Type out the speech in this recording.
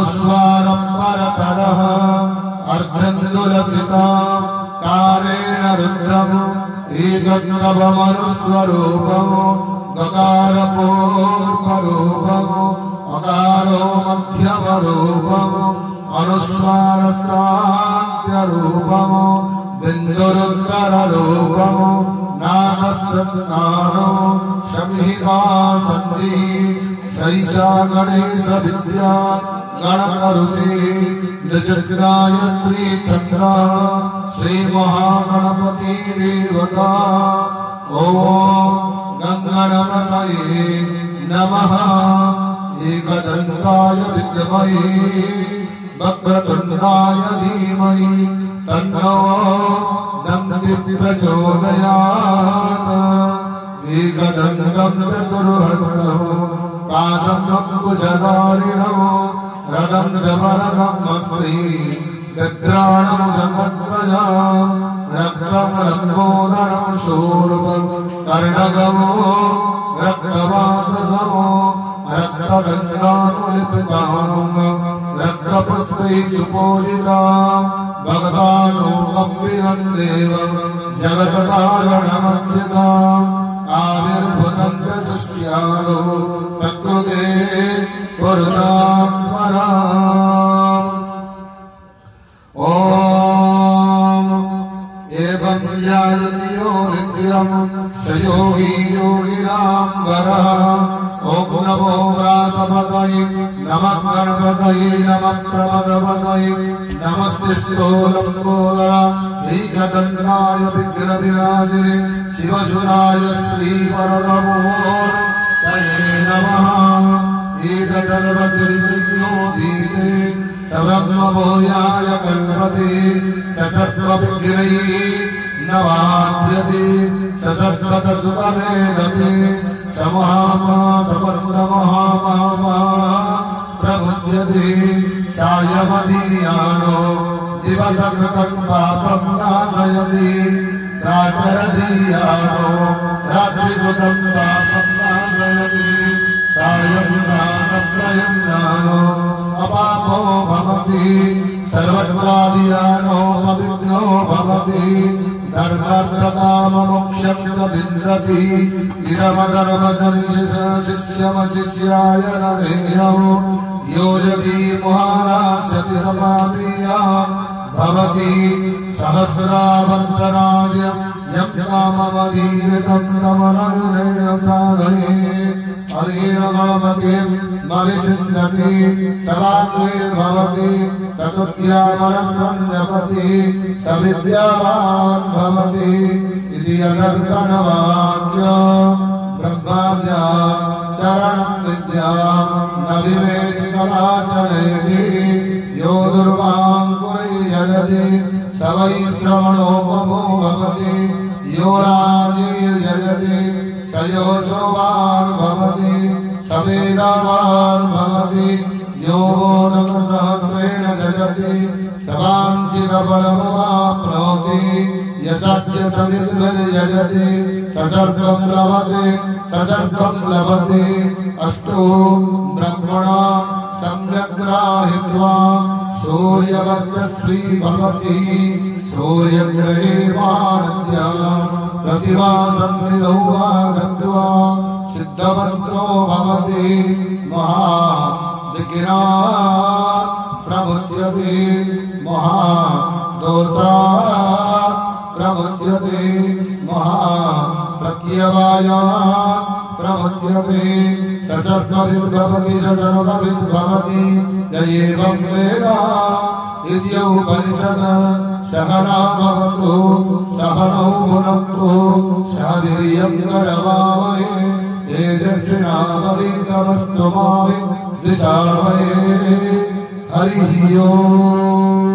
अनुस्वारं परतरः अर्धन्दुलसिता कारेण रुद्रम् एतत्तवमनुस्वरूपम् गकारपूर्वरूपम् अकारो मध्यमरूपम् अनुस्वारस्तान्त्यरूपम् बिन्दुरुत्तररूपम् नादसत्तानम् शमिहिता सन्धिः सैषा गणेशविद्या गणकरुषि नृचगायत्री चक्रा श्रीमहागणपति देवता ॐ गङ्गणपतये नमः एकदन्ताय विद्महे वक्रतुण्डाय धीमहि तन्नो दन्ति प्रचोदयात् एकदन्तं चतुर्हस्तम् पाशं कुशधारिणं रदं च वरदमस्ति व्यग्राणं जगद्वयं रक्तं लम्बोदरं शूर्पं कर्णगमो रक्तवाससमो रक्तगन्धानुलिपितां रक्तपुष्पैः सुपूजितां भगवानुकम्पिनन्देवं जगत्कारणमच्युताम् आविर्भूतं च सृष्ट्यादो प्रकृते पुरुषात्मनाम् ॐ एवं ध्यायति यो नित्यं स योगी योगिनां वरः ॐ नमो व्रातपतये नमः गणपतये नमः प्रमदपतये नमस्ते लम्बोदर एकदन्ताय विघ्नविनाशिने शिवसुराय श्रीवरदमूर्तये नमः एकदर्वश्रीयोगीते सब्रह्मभूयाय कल्पते स सर्वविघ्नैः नवाद्यते स सर्वतसुखमेधते स महामा प्रमुच्यते सायमदीयानो दिवसकृतं पापं नाशयति रात्रदीयानो रात्रिकृतं पापं नाशयति सायं ज्ञानो अपापो भवति सर्वत्रादीयानो पवित्रो भवति धर्मार्थकाममोक्षं च विन्दति इदमधर्मशिष्यमशिष्याय नरेयो योजति महारास्यति समापीयान् भवति सहस्रावन्तराय यं काममदीवितं तमनयनेन साधये हरेण गणपतिं मविषुध्यति सवाग्निर्भवति चतुर्थ्यामनस्संजपति स विद्यावान् भवति इति अनर्गणवाक्यं ब्रह्मज्ञा चरणं विद्यां न विवेदि कलाचरेति यो दुर्वाङ्कुरैर्यजति स वै श्रवणोपमो भवति यो राजैर्यजति स योषवान् भवति स वेदावान् भवति यो मोदकसहस्रेण यजति स वाञ्छितफलमवाप्नोति यशस्य सविद्भिर्यजति स सर्वं लभते अष्टो ब्रह्मणा सम्यक् ग्राहित्वा सूर्यवर्चस्वी भवति सूर्यग्रहे वानद्या प्रतिभासन्निधौ वा गत्वा सिद्धमन्त्रो भवति महाविघ्नात् प्रमुच्यते महादोषात् प्रमुच्यते महाप्रत्यवायात् प्रमुच्यते स सर्वविद्भवति स सर्वविद्भवति य एवं वेद इत्युपनिषत् सहना भवतु सहनौ भुनक्तु सह वीर्यं करवावहै तेजस्विनावधीतमस्तु मा विद्विषावहै हरिः ओम्।